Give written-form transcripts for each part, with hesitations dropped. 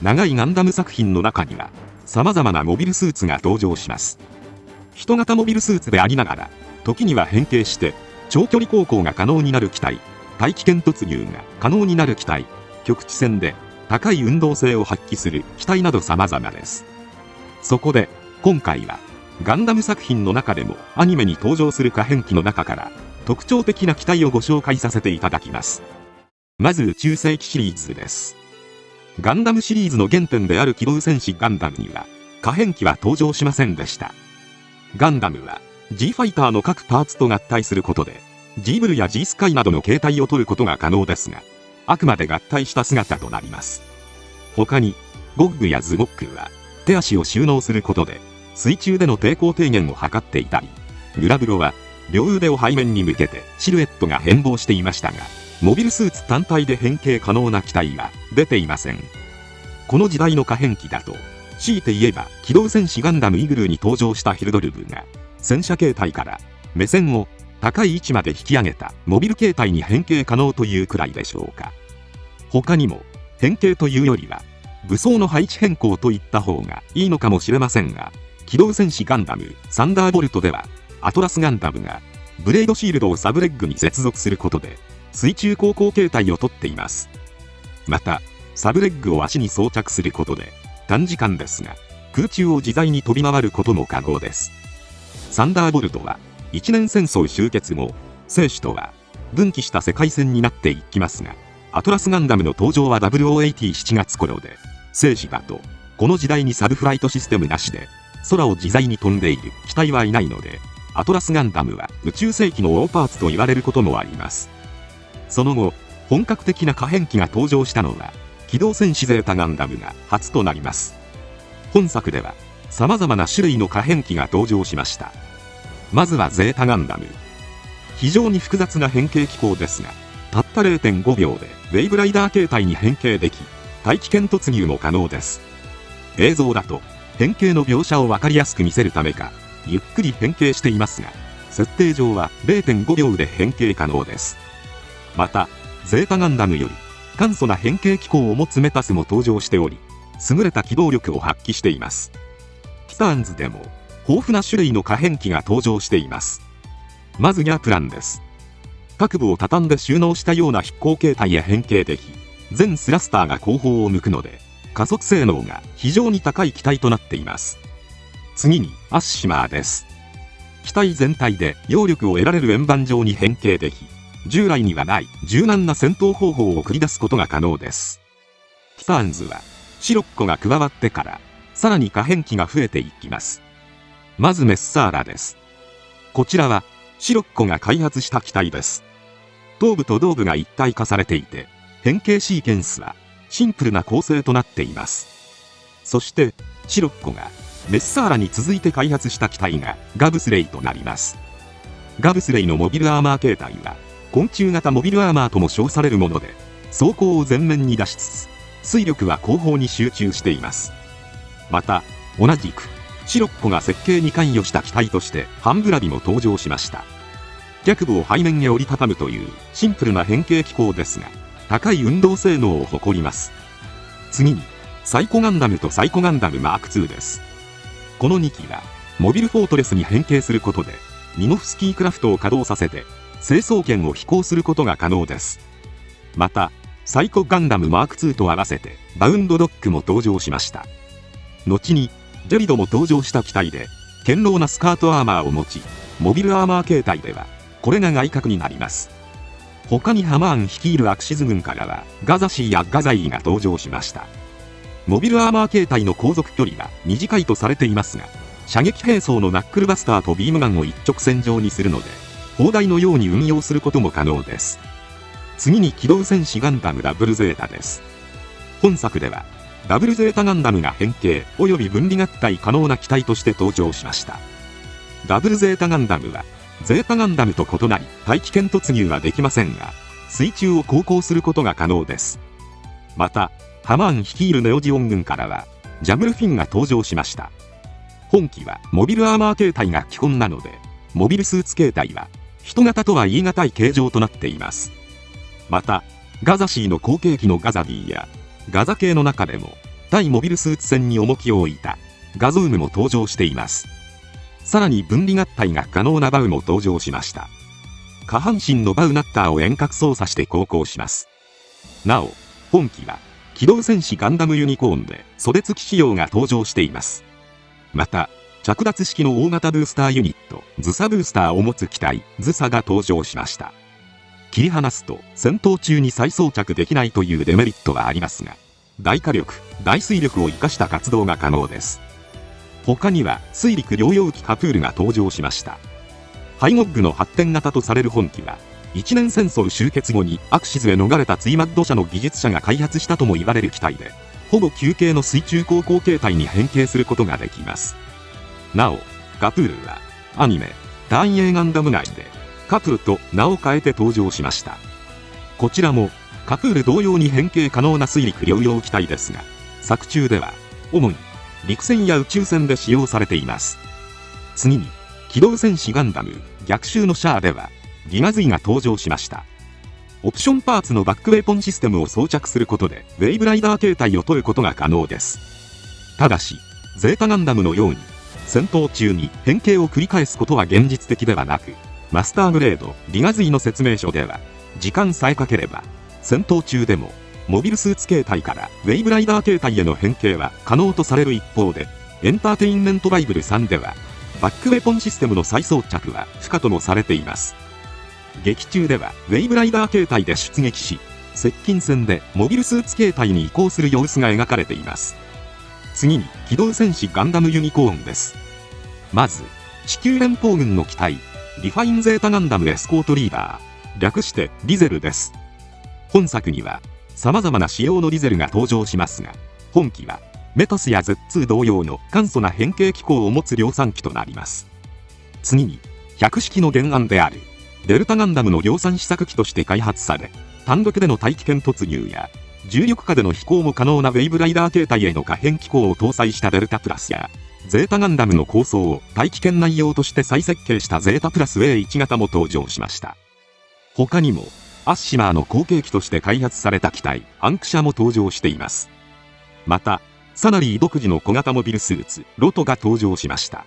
長いガンダム作品の中には様々なモビルスーツが登場します。人型モビルスーツでありながら、時には変形して長距離航行が可能になる機体、大気圏突入が可能になる機体、局地戦で高い運動性を発揮する機体など様々です。そこで今回はガンダム作品の中でもアニメに登場する可変機の中から特徴的な機体をご紹介させていただきます。まず宇宙世紀シリーズです。ガンダムシリーズの原点である機動戦士ガンダムには可変機は登場しませんでした。ガンダムは G ファイターの各パーツと合体することで G ブルや G スカイなどの形態を取ることが可能ですが、あくまで合体した姿となります。他にゴッグやズゴックは手足を収納することで水中での抵抗低減を図っていたり、グラブロは両腕を背面に向けてシルエットが変貌していましたが、モビルスーツ単体で変形可能な機体は出ていません。この時代の可変機だと、強いて言えば機動戦士ガンダムイグルーに登場したヒルドルブが戦車形態から目線を高い位置まで引き上げたモビル形態に変形可能というくらいでしょうか。他にも変形というよりは武装の配置変更といった方がいいのかもしれませんが、機動戦士ガンダムサンダーボルトではアトラスガンダムがブレードシールドをサブレッグに接続することで水中航行形態をとっています。またサブレッグを足に装着することで短時間ですが空中を自在に飛び回ることも可能です。サンダーボルトは一年戦争終結後、生死とは分岐した世界線になっていきますが、アトラスガンダムの登場は0087月頃で、生死だとこの時代にサブフライトシステムなしで空を自在に飛んでいる機体はいないので、アトラスガンダムは宇宙世紀のオーパーツと言われることもあります。その後本格的な可変機が登場したのは機動戦士ゼータガンダムが初となります。本作では様々な種類の可変機が登場しました。まずはゼータガンダム。非常に複雑な変形機構ですが、たった 0.5 秒でウェイブライダー形態に変形でき、大気圏突入も可能です。映像だと変形の描写を分かりやすく見せるためかゆっくり変形していますが、設定上は 0.5 秒で変形可能です。またゼータガンダムより簡素な変形機構を持つメタスも登場しており、優れた機動力を発揮しています。ティターンズでも豊富な種類の可変機が登場しています。まずギャープランです。各部を畳んで収納したような飛行形態へ変形でき、全スラスターが後方を向くので加速性能が非常に高い機体となっています。次にアッシマーです。機体全体で揚力を得られる円盤状に変形でき、従来にはない柔軟な戦闘方法を繰り出すことが可能です。ティターンズはシロッコが加わってからさらに可変機が増えていきます。まずメッサーラです。こちらはシロッコが開発した機体です。頭部と胴部が一体化されていて、変形シーケンスはシンプルな構成となっています。そしてシロッコがメッサーラに続いて開発した機体がガブスレイとなります。ガブスレイのモビルアーマー形態は昆虫型モビルアーマーとも称されるもので、装甲を前面に出しつつ推力は後方に集中しています。また同じくシロッコが設計に関与した機体としてハンブラビも登場しました。脚部を背面へ折りたたむというシンプルな変形機構ですが、高い運動性能を誇ります。次にサイコガンダムとサイコガンダムマーク2です。この2機はモビルフォートレスに変形することでミノフスキークラフトを稼働させて成層圏を飛行することが可能です。またサイコガンダムマーク2と合わせてバウンドドッグも登場しました。後にジェリドも登場した機体で堅牢なスカートアーマーを持ち、モビルアーマー形態ではこれが外角になります。他にハマーン率いるアクシズ軍からはガザシーやガザイーが登場しました。モビルアーマー形態の航続距離は短いとされていますが、射撃兵装のナックルバスターとビームガンを一直線上にするので砲台のように運用することも可能です。次に機動戦士ガンダムダブルゼータです。本作ではダブルゼータガンダムが変形および分離合体可能な機体として登場しました。ダブルゼータガンダムはゼータガンダムと異なり大気圏突入はできませんが、水中を航行することが可能です。またハマーン率いるネオジオン軍からはジャムルフィンが登場しました。本機はモビルアーマー形態が基本なので、モビルスーツ形態は人型とは言い難い形状となっています。またガザシーの後継機のガザビーやガザ系の中でも対モビルスーツ戦に重きを置いたガゾームも登場しています。さらに分離合体が可能なバウも登場しました。下半身のバウナッターを遠隔操作して航行します。なお、本機は機動戦士ガンダムユニコーンで袖付き仕様が登場しています。また、着脱式の大型ブースターユニット、ズサブースターを持つ機体、ズサが登場しました。切り離すと戦闘中に再装着できないというデメリットはありますが、大火力、大水力を生かした活動が可能です。他には水陸両用機カプールが登場しました。ハイゴッグの発展型とされる本機は、一年戦争終結後にアクシズへ逃れたツイマッド社の技術者が開発したとも言われる機体で、ほぼ旧型の水中航行形態に変形することができます。なお、カプールはアニメ「大英ガンダム」内でカプルと名を変えて登場しました。こちらもカプール同様に変形可能な水陸両用機体ですが、作中では主に陸戦や宇宙船で使用されています。次に機動戦士ガンダム逆襲のシャアではギガズイが登場しました。オプションパーツのバックウェポンシステムを装着することでウェイブライダー形態を取ることが可能です。ただしゼータガンダムのように戦闘中に変形を繰り返すことは現実的ではなく、マスターグレードギガズイの説明書では時間さえかければ戦闘中でもモビルスーツ形態からウェイブライダー形態への変形は可能とされる一方で、エンターテインメントバイブル3ではバックウェポンシステムの再装着は不可ともされています。劇中ではウェイブライダー形態で出撃し、接近戦でモビルスーツ形態に移行する様子が描かれています。次に機動戦士ガンダムユニコーンです。まず地球連邦軍の機体リファインゼータガンダムエスコートリーダー、略してリゼルです。本作には様々な仕様のリゼルが登場しますが、本機はメタスや Z2 同様の簡素な変形機構を持つ量産機となります。次に100式の原案であるデルタガンダムの量産試作機として開発され、単独での大気圏突入や重力下での飛行も可能なウェイブライダー形態への可変機構を搭載したデルタプラスや、ゼータガンダムの構想を大気圏内用として再設計したゼータプラス A1 型も登場しました。他にもアッシマーの後継機として開発された機体アンクシャも登場しています。またサナリー独自の小型モビルスーツロトが登場しました。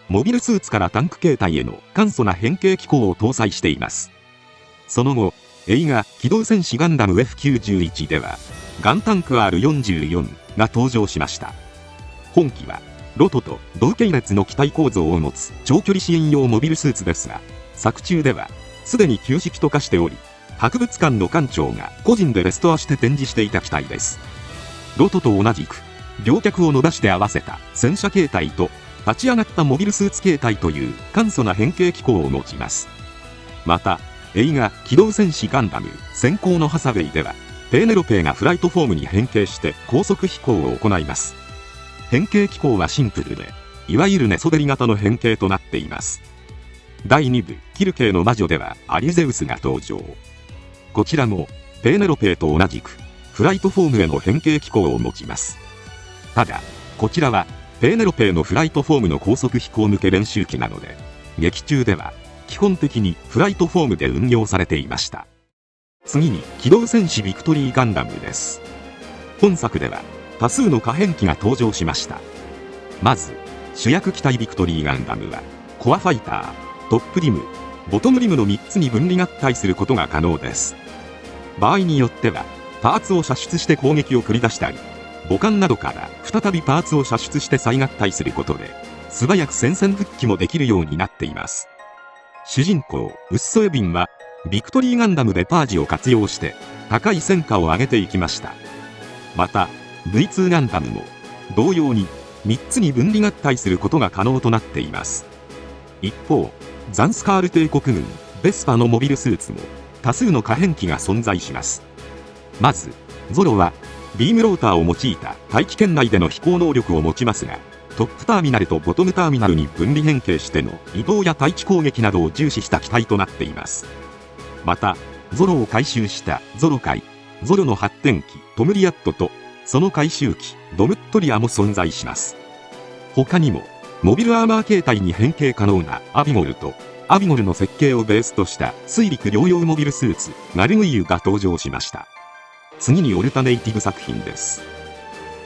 モビルスーツからタンク形態への簡素な変形機構を搭載しています。その後映画機動戦士ガンダム F91 ではガンタンク R44 が登場しました。本機はロトと同系列の機体構造を持つ長距離支援用モビルスーツですが、作中ではすでに旧式と化しており、博物館の館長が個人でレストアして展示していた機体です。ロトと同じく両脚を伸ばして合わせた戦車形態と立ち上がったモビルスーツ形態という簡素な変形機構を持ちます。また映画機動戦士ガンダム閃光のハサウェイではペーネロペーがフライトフォームに変形して高速飛行を行います。変形機構はシンプルで、いわゆる寝そべり型の変形となっています。第2部キルケーの魔女ではアリゼウスが登場。こちらもペーネロペーと同じくフライトフォームへの変形機構を持ちます。ただこちらはペーネロペーのフライトフォームの高速飛行向け練習機なので、劇中では基本的にフライトフォームで運用されていました。次に機動戦士ビクトリーガンダムです。本作では多数の可変機が登場しました。まず主役機体ビクトリーガンダムはコアファイター、トップリム、ボトムリムの3つに分離合体することが可能です。場合によってはパーツを射出して攻撃を繰り出したり、母艦などから再びパーツを射出して再合体することで素早く戦線復帰もできるようになっています。主人公ウッソエビンはビクトリーガンダムでパージを活用して高い戦果を上げていきました。また V2 ガンダムも同様に3つに分離合体することが可能となっています。一方ザンスカール帝国軍ベスパのモビルスーツも多数の可変機が存在します。まずゾロはビームローターを用いた大気圏内での飛行能力を持ちますが、トップターミナルとボトムターミナルに分離変形しての移動や対地攻撃などを重視した機体となっています。またゾロを回収したゾロ界、ゾロの発展機トムリアットとその回収機ドムットリアも存在します。他にもモビルアーマー形態に変形可能なアビゴルとアビゴルの設計をベースとした水陸両用モビルスーツガルグイユが登場しました。次にオルタネイティブ作品です。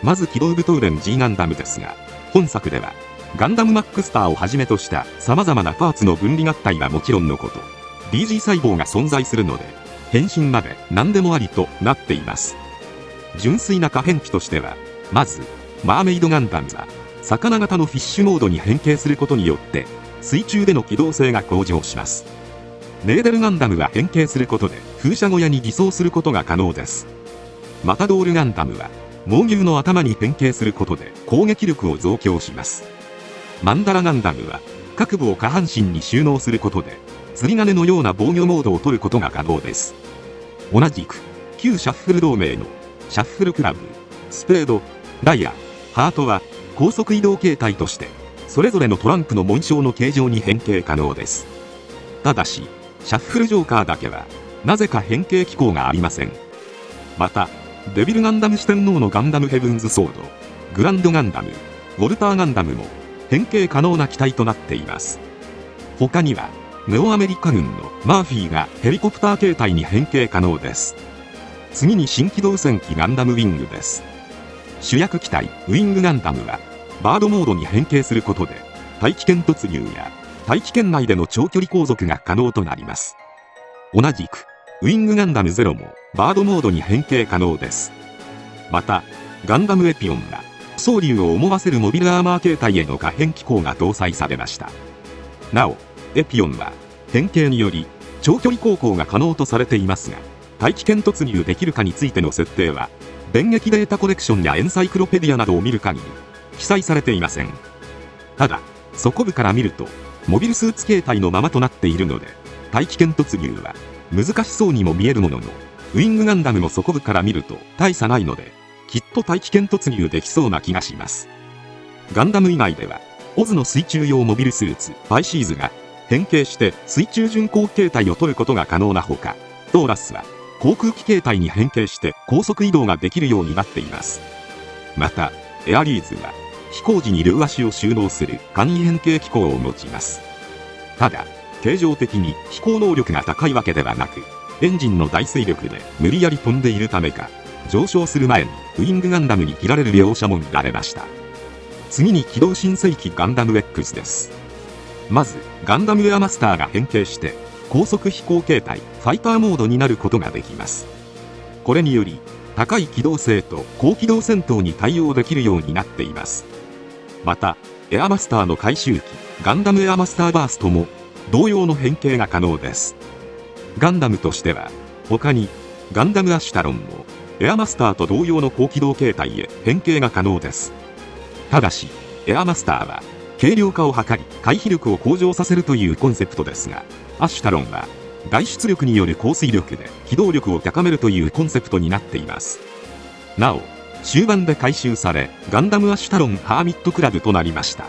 まず機動武闘連 G ガンダムですが、本作ではガンダムマックスターをはじめとした様々なパーツの分離合体はもちろんのこと、DG 細胞が存在するので、変身まで何でもありとなっています。純粋な可変機としては、まずマーメイドガンダムは魚型のフィッシュモードに変形することによって水中での機動性が向上します。ネーデルガンダムは変形することで風車小屋に偽装することが可能です。マタドールガンダムは猛牛の頭に変形することで攻撃力を増強します。マンダラガンダムは各部を下半身に収納することで釣り鐘のような防御モードを取ることが可能です。同じく旧シャッフル同盟のシャッフルクラブ、スペード、ダイヤ、ハートは高速移動形態としてそれぞれのトランプの紋章の形状に変形可能です。ただしシャッフルジョーカーだけはなぜか変形機構がありません。またデビルガンダム四天王のガンダムヘブンズソード、グランドガンダム、ウォルターガンダムも変形可能な機体となっています。他にはネオアメリカ軍のマーフィーがヘリコプター形態に変形可能です。次に新機動戦機ガンダムウィングです。主役機体ウィングガンダムはバードモードに変形することで大気圏突入や大気圏内での長距離航続が可能となります。同じくウィングガンダムゼロもバードモードに変形可能です。またガンダムエピオンは蒼竜を思わせるモビルアーマー形態への可変機構が搭載されました。なおエピオンは変形により長距離航行が可能とされていますが、大気圏突入できるかについての設定は電撃データコレクションやエンサイクロペディアなどを見る限り記載されていません。ただ底部から見るとモビルスーツ形態のままとなっているので、大気圏突入は難しそうにも見えるものの、ウィングガンダムも底部から見ると大差ないので、きっと大気圏突入できそうな気がします。ガンダム以外ではオズの水中用モビルスーツパイシーズが変形して水中巡航形態を取ることが可能なほか、トーラスは航空機形態に変形して高速移動ができるようになっています。またエアリーズは飛行時に両足を収納する簡易変形機構を持ちます。ただ形状的に飛行能力が高いわけではなく、エンジンの大推力で無理やり飛んでいるためか、上昇する前にウィングガンダムに切られる描写も見られました。次に機動新世紀ガンダム X です。まずガンダムエアマスターが変形して高速飛行形態ファイターモードになることができます。これにより高い機動性と高機動戦闘に対応できるようになっています。またエアマスターの回収機ガンダムエアマスターバーストも同様の変形が可能です。ガンダムとしては他にガンダムアシュタロンもエアマスターと同様の高機動形態へ変形が可能です。ただしエアマスターは軽量化を図り回避力を向上させるというコンセプトですが、アシュタロンは大出力による高水力で機動力を高めるというコンセプトになっています。なお終盤で回収されガンダムアシュタロンハーミットクラブとなりました。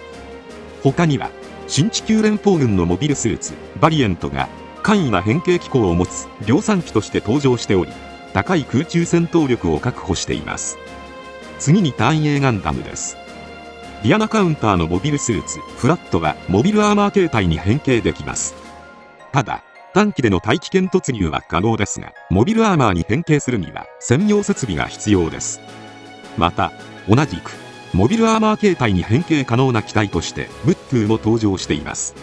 他には新地球連邦軍のモビルスーツバリエントが簡易な変形機構を持つ量産機として登場しており、高い空中戦闘力を確保しています。次に単影ガンダムです。ディアナカウンターのモビルスーツフラットはモビルアーマー形態に変形できます。ただ短期での大気圏突入は可能ですが、モビルアーマーに変形するには専用設備が必要です。また同じくモビルアーマー形態に変形可能な機体としてブットゥーも登場しています。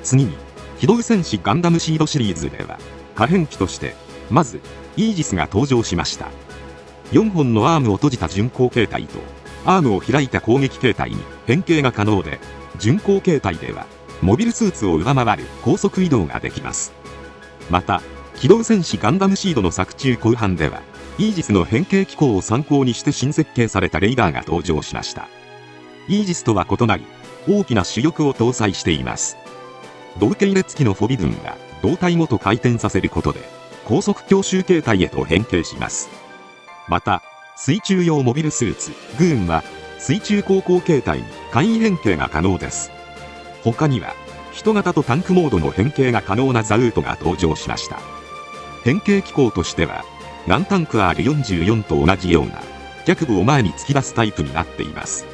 次に機動戦士ガンダムシードシリーズでは可変機としてまずイージスが登場しました。4本のアームを閉じた巡航形態とアームを開いた攻撃形態に変形が可能で、巡航形態ではモビルスーツを上回る高速移動ができます。また機動戦士ガンダムシードの作中後半ではイージスの変形機構を参考にして新設計されたレーダーが登場しました。イージスとは異なり大きな主翼を搭載しています。同系列機のフォビドゥンが胴体ごと回転させることで高速強襲形態へと変形します。また水中用モビルスーツグーンは水中航行形態に簡易変形が可能です。他には人型とタンクモードの変形が可能なザウートが登場しました。変形機構としてはガンタンク R44 と同じような脚部を前に突き出すタイプになっています。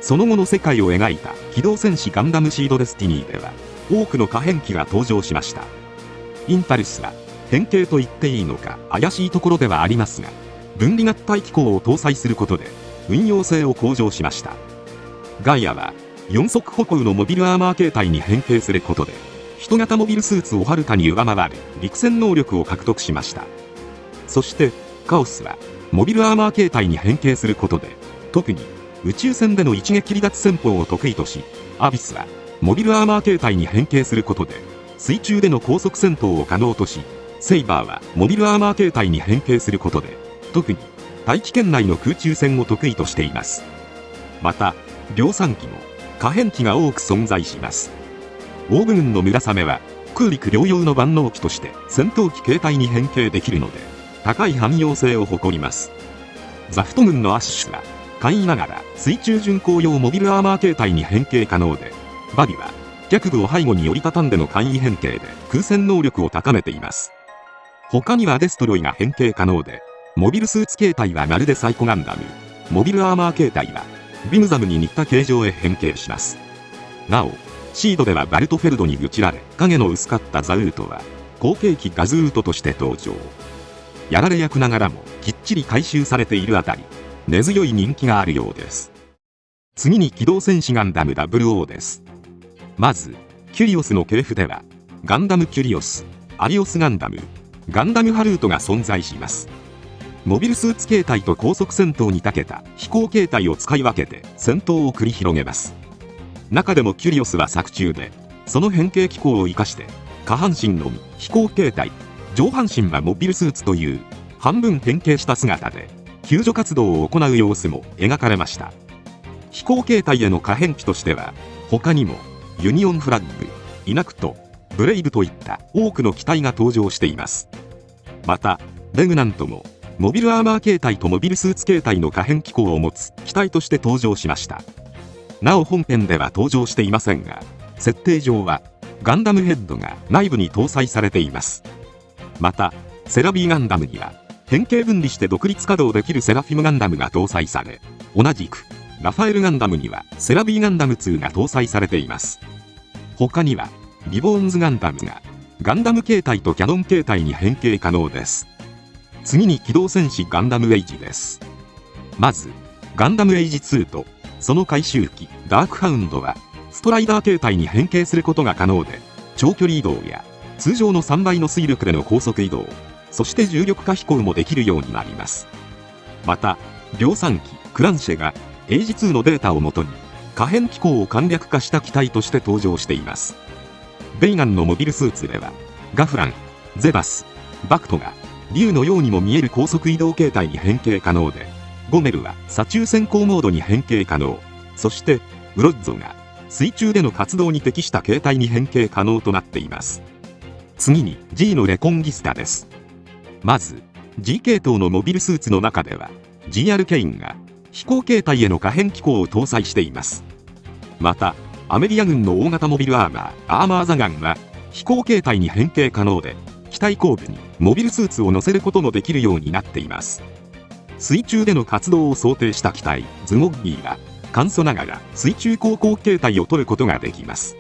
その後の世界を描いた機動戦士ガンダムシードデスティニーでは多くの可変機が登場しました。インパルスは変形と言っていいのか怪しいところではありますが、分離合体機構を搭載することで運用性を向上しました。ガイアは4足歩行のモビルアーマー形態に変形することで、人型モビルスーツをはるかに上回る陸戦能力を獲得しました。そしてカオスはモビルアーマー形態に変形することで、特に宇宙船での一撃離脱戦法を得意とし、アビスはモビルアーマー形態に変形することで水中での高速戦闘を可能とし、セイバーはモビルアーマー形態に変形することで特に大気圏内の空中戦を得意としています。また量産機も可変機が多く存在します。オーブ軍の村雨は空陸両用の万能機として戦闘機形態に変形できるので高い汎用性を誇ります。ザフト軍のアッシュは簡易ながら水中巡航用モビルアーマー形態に変形可能で、バビは脚部を背後に折りたたんでの簡易変形で空戦能力を高めています。他にはデストロイが変形可能で、モビルスーツ形態はまるでサイコガンダム、モビルアーマー形態はビムザムに似た形状へ変形します。なおシードではバルトフェルドに愚痴られ影の薄かったザウルトは後継機ガズールトとして登場。やられ役ながらもきっちり回収されているあたり、根強い人気があるようです。次に機動戦士ガンダム 00 です。まずキュリオスの系譜ではガンダムキュリオス、アリオスガンダム、ガンダムハルートが存在します。モビルスーツ形態と高速戦闘に長けた飛行形態を使い分けて戦闘を繰り広げます。中でもキュリオスは作中でその変形機構を生かして下半身のみ飛行形態、上半身はモビルスーツという半分変形した姿で救助活動を行う様子も描かれました。飛行形態への可変機としては他にもユニオンフラッグ、イナクト、ブレイブといった多くの機体が登場しています。またレグナントもモビルアーマー形態とモビルスーツ形態の可変機構を持つ機体として登場しました。なお本編では登場していませんが、設定上はガンダムヘッドが内部に搭載されています。またセラビーガンダムには変形分離して独立稼働できるセラフィムガンダムが搭載され、同じくラファエルガンダムにはセラビーガンダム2が搭載されています。他にはリボーンズガンダムがガンダム形態とキャノン形態に変形可能です。次に機動戦士ガンダムエイジです。まずガンダムエイジ2とその回収機ダークハウンドはストライダー形態に変形することが可能で、長距離移動や通常の3倍の推力での高速移動、そして重力化飛行もできるようになります。また量産機クランシェがエイジ2のデータをもとに可変機構を簡略化した機体として登場しています。ベイガンのモビルスーツではガフラン、ゼバス、バクトが竜のようにも見える高速移動形態に変形可能で、ゴメルは左中先行モードに変形可能、そしてウロッゾが水中での活動に適した形態に変形可能となっています。次に G のレコンギスタです。まず G 系統のモビルスーツの中では GR ケインが飛行形態への可変機構を搭載しています。またアメリア軍の大型モビルアーマーザガンは飛行形態に変形可能で、機体後部にモビルスーツを乗せることもできるようになっています。水中での活動を想定した機体ズゴッギーは簡素ながら水中航行形態を取ることができます。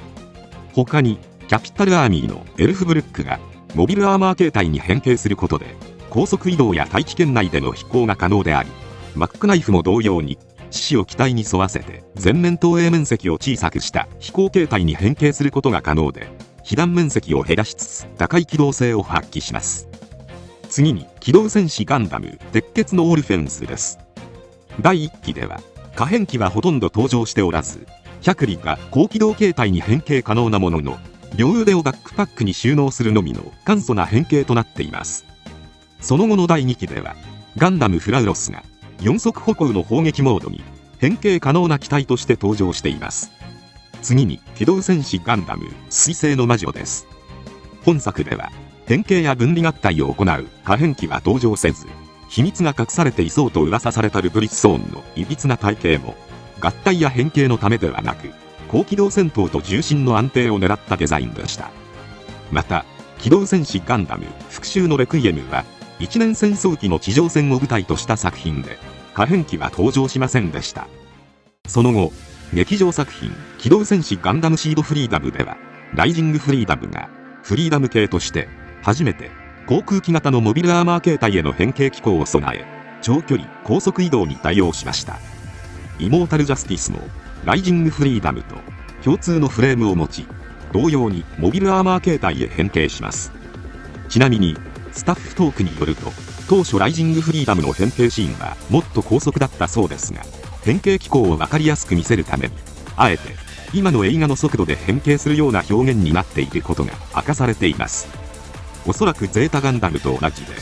他にキャピタルアーミーのエルフブルックがモビルアーマー形態に変形することで高速移動や大気圏内での飛行が可能であり、マックナイフも同様に獅子を機体に沿わせて前面投影面積を小さくした飛行形態に変形することが可能で、被弾面積を減らしつつ高い機動性を発揮します。次に機動戦士ガンダム鉄血のオルフェンスです。第1期では可変機はほとんど登場しておらず、百里が高機動形態に変形可能なものの、両腕をバックパックに収納するのみの簡素な変形となっています。その後の第2期ではガンダムフラウロスが4足歩行の砲撃モードに変形可能な機体として登場しています。次に機動戦士ガンダム水星の魔女です。本作では変形や分離合体を行う可変機は登場せず、秘密が隠されていそうと噂されたルブリスソーンのいびつな体型も合体や変形のためではなく、高機動戦闘と重心の安定を狙ったデザインでした。また機動戦士ガンダム復讐のレクイエムは一年戦争期の地上戦を舞台とした作品で、可変機は登場しませんでした。その後劇場作品機動戦士ガンダムシードフリーダムではライジングフリーダムがフリーダム系として初めて航空機型のモビルアーマー形態への変形機構を備え、長距離高速移動に対応しました。イモータルジャスティスのライジングフリーダムと共通のフレームを持ち、同様にモビルアーマー形態へ変形します。ちなみにスタッフトークによると、当初ライジングフリーダムの変形シーンはもっと高速だったそうですが、変形機構を分かりやすく見せるためにあえて今の映画の速度で変形するような表現になっていることが明かされています。おそらくゼータガンダムと同じで、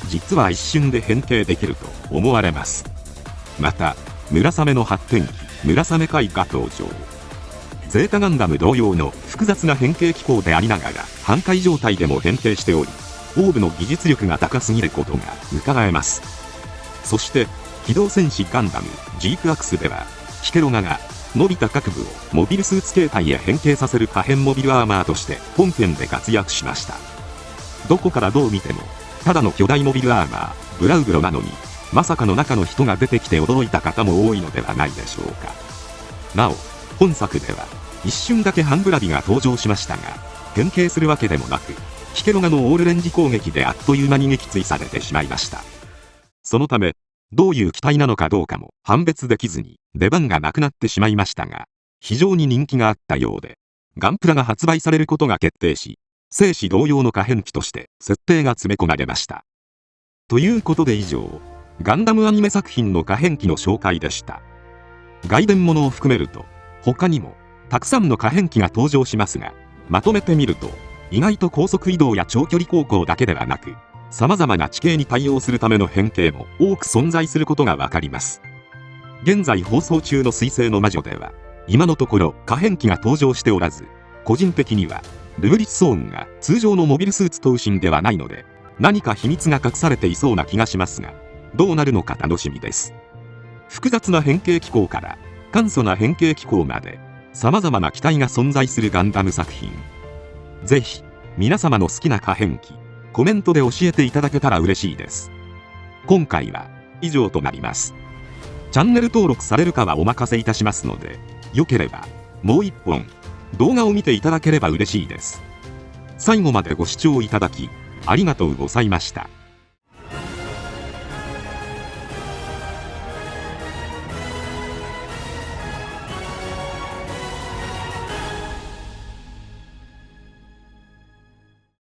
実は一瞬で変形できると思われます。また村雨の発展機村雨海が登場。ゼータガンダム同様の複雑な変形機構でありながら半壊状態でも変形しており、オーブの技術力が高すぎることが伺えます。そして機動戦士ガンダムジークアクスでは、キケロガが伸びた各部をモビルスーツ形態へ変形させる可変モビルアーマーとして本編で活躍しました。どこからどう見てもただの巨大モビルアーマーブラウグロなのに、まさかの中の人が出てきて驚いた方も多いのではないでしょうか。なお本作では一瞬だけハンブラビが登場しましたが、変形するわけでもなく、キケロガのオールレンジ攻撃であっという間に撃墜されてしまいました。そのためどういう機体なのかどうかも判別できずに出番がなくなってしまいましたが、非常に人気があったようで、ガンプラが発売されることが決定し、生死同様の可変機として設定が詰め込まれました。ということで以上、ガンダムアニメ作品の可変機の紹介でした。外伝物を含めると他にもたくさんの可変機が登場しますが、まとめてみると意外と高速移動や長距離航行だけではなく、様々な地形に対応するための変形も多く存在することがわかります。現在放送中の水星の魔女では今のところ可変機が登場しておらず、個人的にはルブリス・ソーンが通常のモビルスーツ闘神ではないので、何か秘密が隠されていそうな気がしますが、どうなるのか楽しみです。複雑な変形機構から簡素な変形機構まで様々な機体が存在するガンダム作品。ぜひ皆様の好きな可変機コメントで教えていただけたら嬉しいです。今回は以上となります。チャンネル登録されるかはお任せいたしますので、よければもう一本動画を見ていただければ嬉しいです。最後までご視聴いただきありがとうございました。